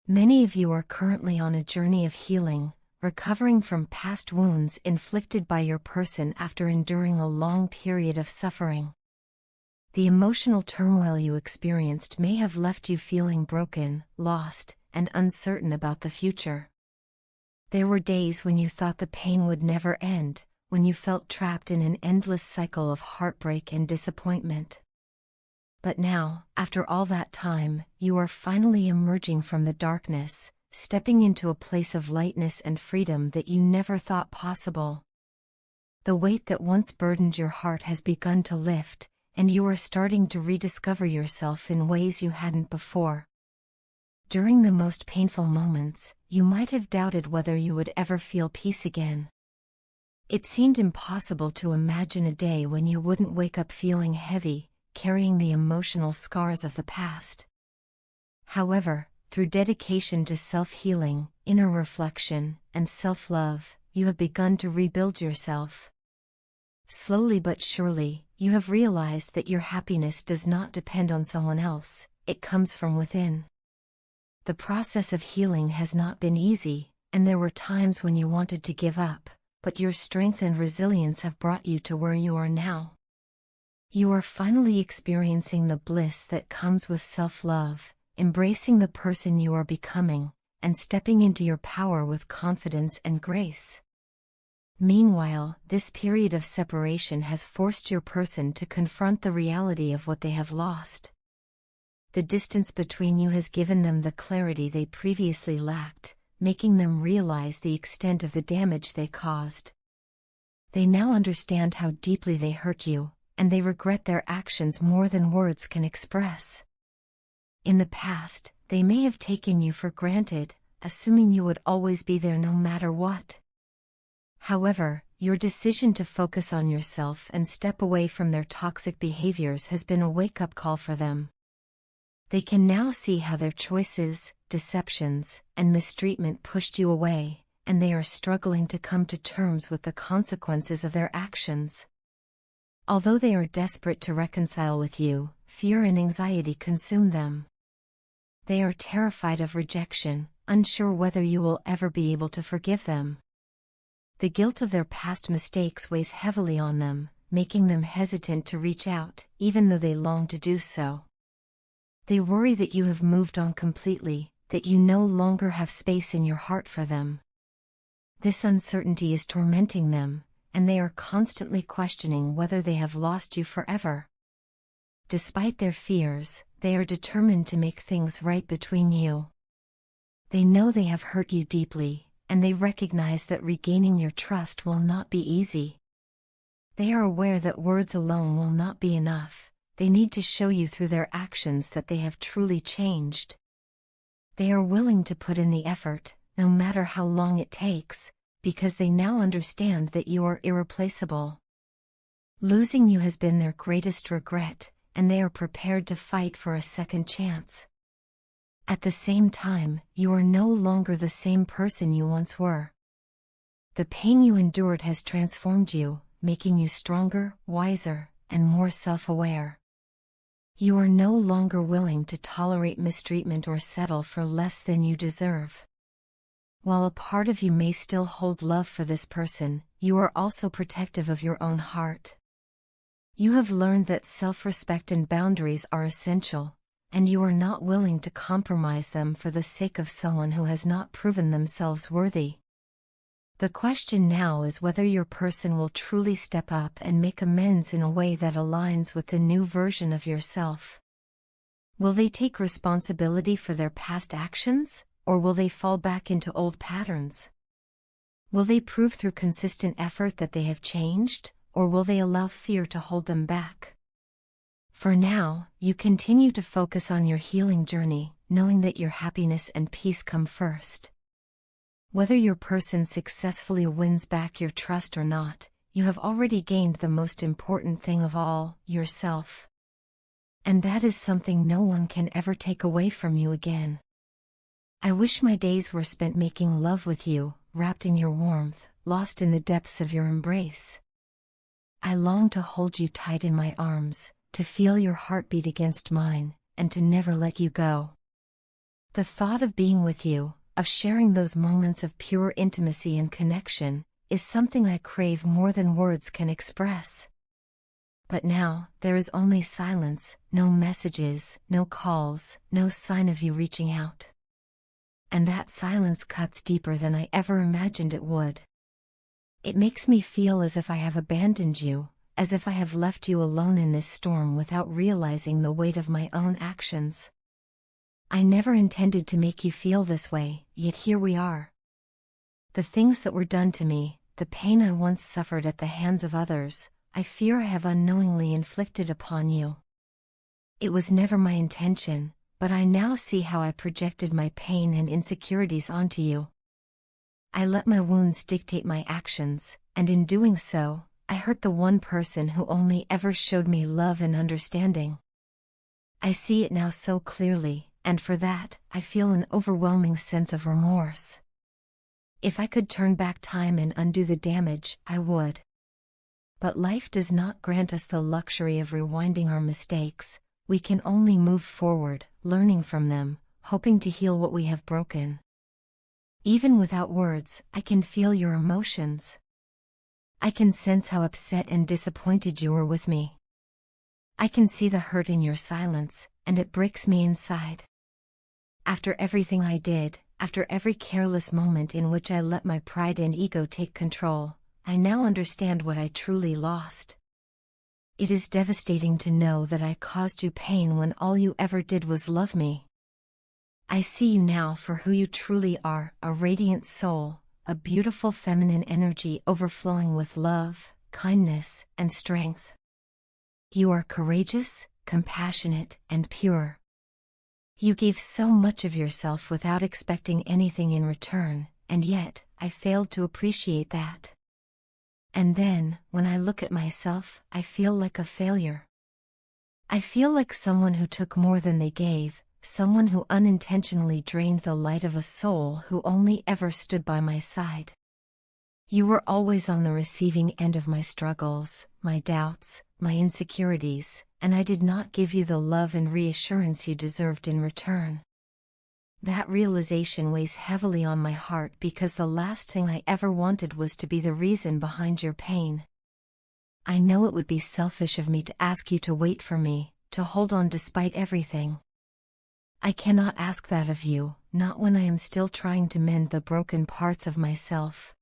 Many of you are currently on a journey of healing, recovering from past wounds inflicted by your person after enduring a long period of suffering. The emotional turmoil you experienced may have left you feeling broken, lost, and uncertain about the future. There were days when you thought the pain would never end, when you felt trapped in an endless cycle of heartbreak and disappointment. But now, after all that time, you are finally emerging from the darkness, stepping into a place of lightness and freedom that you never thought possible. The weight that once burdened your heart has begun to lift, and you are starting to rediscover yourself in ways you hadn't before. During the most painful moments, you might have doubted whether you would ever feel peace again. It seemed impossible to imagine a day when you wouldn't wake up feeling heavy, carrying the emotional scars of the past. However, through dedication to self-healing, inner reflection, and self-love, you have begun to rebuild yourself. Slowly but surely, you have realized that your happiness does not depend on someone else, it comes from within. The process of healing has not been easy, and there were times when you wanted to give up, but your strength and resilience have brought you to where you are now. You are finally experiencing the bliss that comes with self-love, embracing the person you are becoming, and stepping into your power with confidence and grace. Meanwhile, this period of separation has forced your person to confront the reality of what they have lost. The distance between you has given them the clarity they previously lacked, making them realize the extent of the damage they caused. They now understand how deeply they hurt you, and they regret their actions more than words can express. In the past, they may have taken you for granted, assuming you would always be there no matter what. However, your decision to focus on yourself and step away from their toxic behaviors has been a wake-up call for them. They can now see how their choices, deceptions, and mistreatment pushed you away, and they are struggling to come to terms with the consequences of their actions. Although they are desperate to reconcile with you, fear and anxiety consume them. They are terrified of rejection, unsure whether you will ever be able to forgive them. The guilt of their past mistakes weighs heavily on them, making them hesitant to reach out, even though they long to do so. They worry that you have moved on completely, that you no longer have space in your heart for them. This uncertainty is tormenting them, and they are constantly questioning whether they have lost you forever. Despite their fears, they are determined to make things right between you. They know they have hurt you deeply, and they recognize that regaining your trust will not be easy. They are aware that words alone will not be enough. They need to show you through their actions that they have truly changed. They are willing to put in the effort, no matter how long it takes, because they now understand that you are irreplaceable. Losing you has been their greatest regret, and they are prepared to fight for a second chance. At the same time, you are no longer the same person you once were. The pain you endured has transformed you, making you stronger, wiser, and more self-aware. You are no longer willing to tolerate mistreatment or settle for less than you deserve. While a part of you may still hold love for this person, you are also protective of your own heart. You have learned that self-respect and boundaries are essential, and you are not willing to compromise them for the sake of someone who has not proven themselves worthy. The question now is whether your person will truly step up and make amends in a way that aligns with the new version of yourself. Will they take responsibility for their past actions, or will they fall back into old patterns? Will they prove through consistent effort that they have changed, or will they allow fear to hold them back? For now, you continue to focus on your healing journey, knowing that your happiness and peace come first. Whether your person successfully wins back your trust or not, you have already gained the most important thing of all, yourself. And that is something no one can ever take away from you again. I wish my days were spent making love with you, wrapped in your warmth, lost in the depths of your embrace. I long to hold you tight in my arms, to feel your heartbeat against mine, and to never let you go. The thought of being with you, of sharing those moments of pure intimacy and connection, is something I crave more than words can express. But now, there is only silence, no messages, no calls, no sign of you reaching out. And that silence cuts deeper than I ever imagined it would. It makes me feel as if I have abandoned you, as if I have left you alone in this storm without realizing the weight of my own actions. I never intended to make you feel this way, yet here we are. The things that were done to me, the pain I once suffered at the hands of others, I fear I have unknowingly inflicted upon you. It was never my intention, but I now see how I projected my pain and insecurities onto you. I let my wounds dictate my actions, and in doing so, I hurt the one person who only ever showed me love and understanding. I see it now so clearly, and for that, I feel an overwhelming sense of remorse. If I could turn back time and undo the damage, I would. But life does not grant us the luxury of rewinding our mistakes. We can only move forward, learning from them, hoping to heal what we have broken. Even without words, I can feel your emotions. I can sense how upset and disappointed you were with me. I can see the hurt in your silence, and it breaks me inside. After everything I did, after every careless moment in which I let my pride and ego take control, I now understand what I truly lost. It is devastating to know that I caused you pain when all you ever did was love me. I see you now for who you truly are, a radiant soul, a beautiful feminine energy overflowing with love, kindness, and strength. You are courageous, compassionate, and pure. You gave so much of yourself without expecting anything in return, and yet, I failed to appreciate that. And then, when I look at myself, I feel like a failure. I feel like someone who took more than they gave, someone who unintentionally drained the light of a soul who only ever stood by my side. You were always on the receiving end of my struggles, my doubts, my insecurities, and I did not give you the love and reassurance you deserved in return. That realization weighs heavily on my heart because the last thing I ever wanted was to be the reason behind your pain. I know it would be selfish of me to ask you to wait for me, to hold on despite everything. I cannot ask that of you, not when I am still trying to mend the broken parts of myself.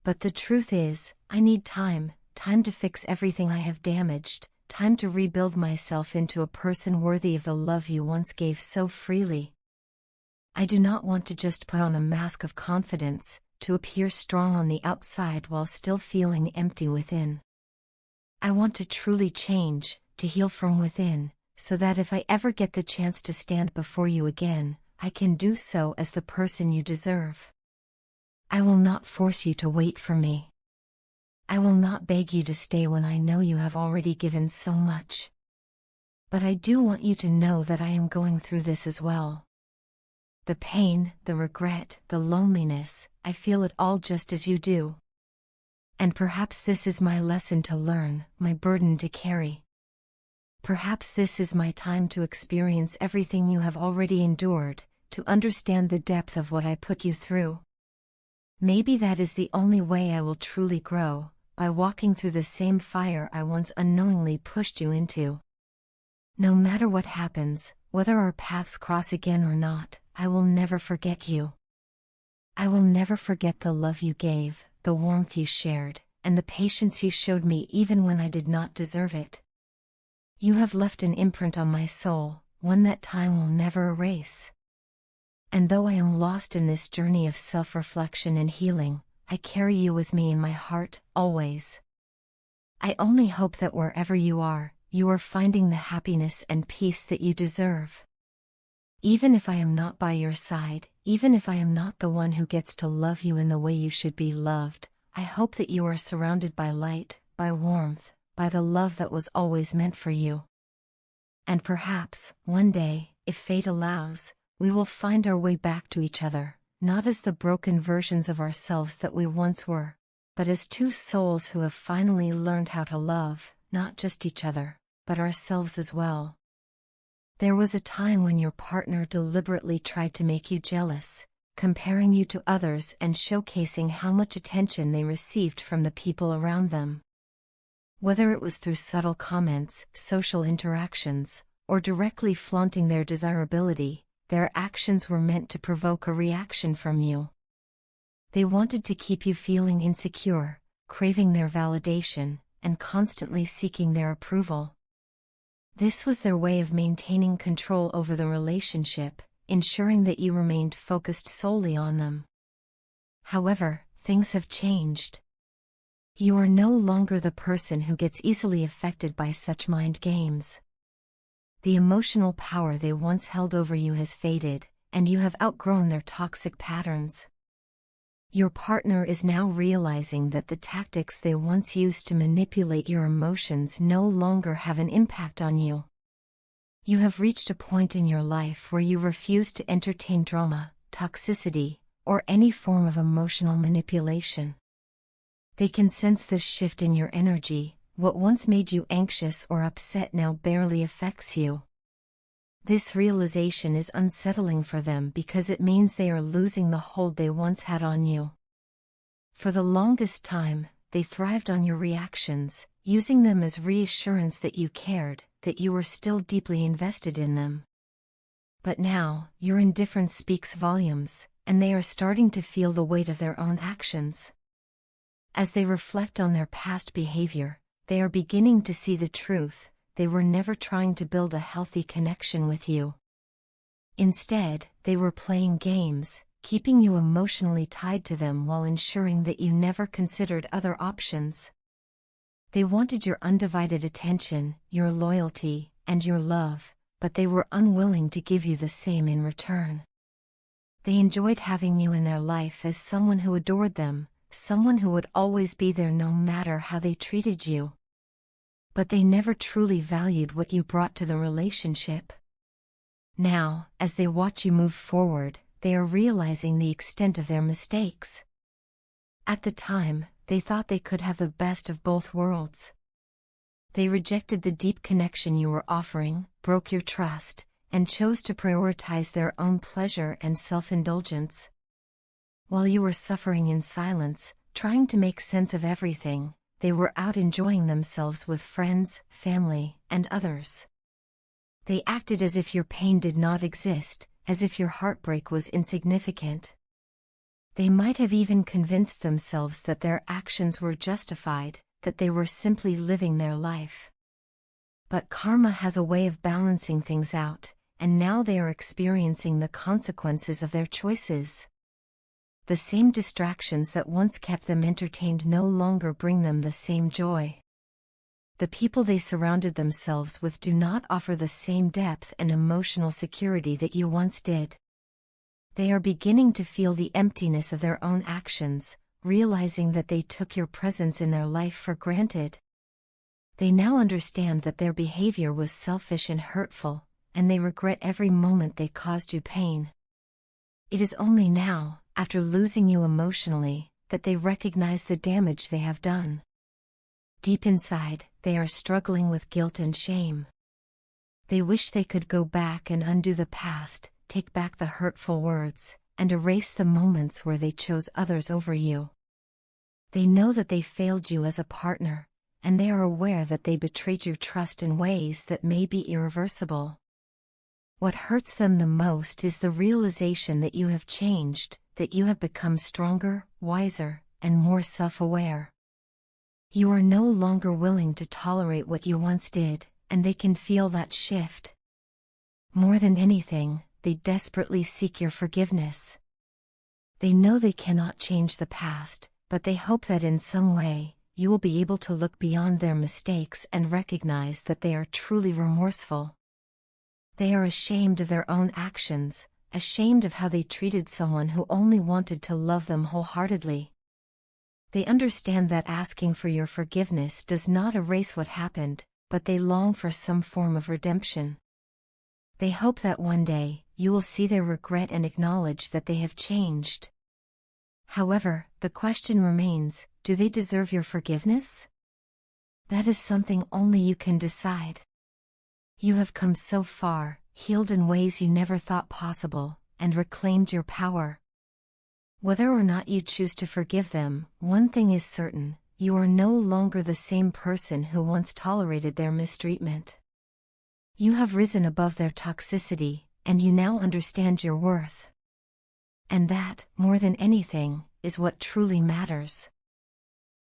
But the truth is, I need time to fix everything I have damaged, time to rebuild myself into a person worthy of the love you once gave so freely. I do not want to just put on a mask of confidence, to appear strong on the outside while still feeling empty within. I want to truly change, to heal from within, so that if I ever get the chance to stand before you again, I can do so as the person you deserve. I will not force you to wait for me. I will not beg you to stay when I know you have already given so much. But I do want you to know that I am going through this as well. The pain, the regret, the loneliness, I feel it all just as you do. And perhaps this is my lesson to learn, my burden to carry. Perhaps this is my time to experience everything you have already endured, to understand the depth of what I put you through. Maybe that is the only way I will truly grow, by walking through the same fire I once unknowingly pushed you into. No matter what happens, whether our paths cross again or not, I will never forget you. I will never forget the love you gave, the warmth you shared, and the patience you showed me even when I did not deserve it. You have left an imprint on my soul, one that time will never erase. And though I am lost in this journey of self-reflection and healing, I carry you with me in my heart, always. I only hope that wherever you are finding the happiness and peace that you deserve. Even if I am not by your side, even if I am not the one who gets to love you in the way you should be loved, I hope that you are surrounded by light, by warmth, by the love that was always meant for you. And perhaps, one day, if fate allows, we will find our way back to each other, not as the broken versions of ourselves that we once were, but as two souls who have finally learned how to love, not just each other, but ourselves as well. There was a time when your partner deliberately tried to make you jealous, comparing you to others and showcasing how much attention they received from the people around them. Whether it was through subtle comments, social interactions, or directly flaunting their desirability, their actions were meant to provoke a reaction from you. They wanted to keep you feeling insecure, craving their validation, and constantly seeking their approval. This was their way of maintaining control over the relationship, ensuring that you remained focused solely on them. However, things have changed. You are no longer the person who gets easily affected by such mind games. The emotional power they once held over you has faded, and you have outgrown their toxic patterns. Your partner is now realizing that the tactics they once used to manipulate your emotions no longer have an impact on you. You have reached a point in your life where you refuse to entertain drama, toxicity, or any form of emotional manipulation. They can sense this shift in your energy. What once made you anxious or upset now barely affects you. This realization is unsettling for them because it means they are losing the hold they once had on you. For the longest time, they thrived on your reactions, using them as reassurance that you cared, that you were still deeply invested in them. But now, your indifference speaks volumes, and they are starting to feel the weight of their own actions. As they reflect on their past behavior, they are beginning to see the truth. They were never trying to build a healthy connection with you. Instead, they were playing games, keeping you emotionally tied to them while ensuring that you never considered other options. They wanted your undivided attention, your loyalty, and your love, but they were unwilling to give you the same in return. They enjoyed having you in their life as someone who adored them, someone who would always be there no matter how they treated you. But they never truly valued what you brought to the relationship. Now, as they watch you move forward, they are realizing the extent of their mistakes. At the time, they thought they could have the best of both worlds. They rejected the deep connection you were offering, broke your trust, and chose to prioritize their own pleasure and self-indulgence. While you were suffering in silence, trying to make sense of everything, they were out enjoying themselves with friends, family, and others. They acted as if your pain did not exist, as if your heartbreak was insignificant. They might have even convinced themselves that their actions were justified, that they were simply living their life. But karma has a way of balancing things out, and now they are experiencing the consequences of their choices. The same distractions that once kept them entertained no longer bring them the same joy. The people they surrounded themselves with do not offer the same depth and emotional security that you once did. They are beginning to feel the emptiness of their own actions, realizing that they took your presence in their life for granted. They now understand that their behavior was selfish and hurtful, and they regret every moment they caused you pain. It is only now, after losing you emotionally, that they recognize the damage they have done. Deep inside, they are struggling with guilt and shame. They wish they could go back and undo the past, take back the hurtful words, and erase the moments where they chose others over you. They know that they failed you as a partner, and they are aware that they betrayed your trust in ways that may be irreversible. What hurts them the most is the realization that you have changed, that you have become stronger, wiser, and more self-aware. You are no longer willing to tolerate what you once did, and they can feel that shift. More than anything, they desperately seek your forgiveness. They know they cannot change the past, but they hope that in some way, you will be able to look beyond their mistakes and recognize that they are truly remorseful. They are ashamed of their own actions, ashamed of how they treated someone who only wanted to love them wholeheartedly. They understand that asking for your forgiveness does not erase what happened, but they long for some form of redemption. They hope that one day, you will see their regret and acknowledge that they have changed. However, the question remains, do they deserve your forgiveness? That is something only you can decide. You have come so far, healed in ways you never thought possible, and reclaimed your power. Whether or not you choose to forgive them, one thing is certain: you are no longer the same person who once tolerated their mistreatment. You have risen above their toxicity, and you now understand your worth. And that, more than anything, is what truly matters.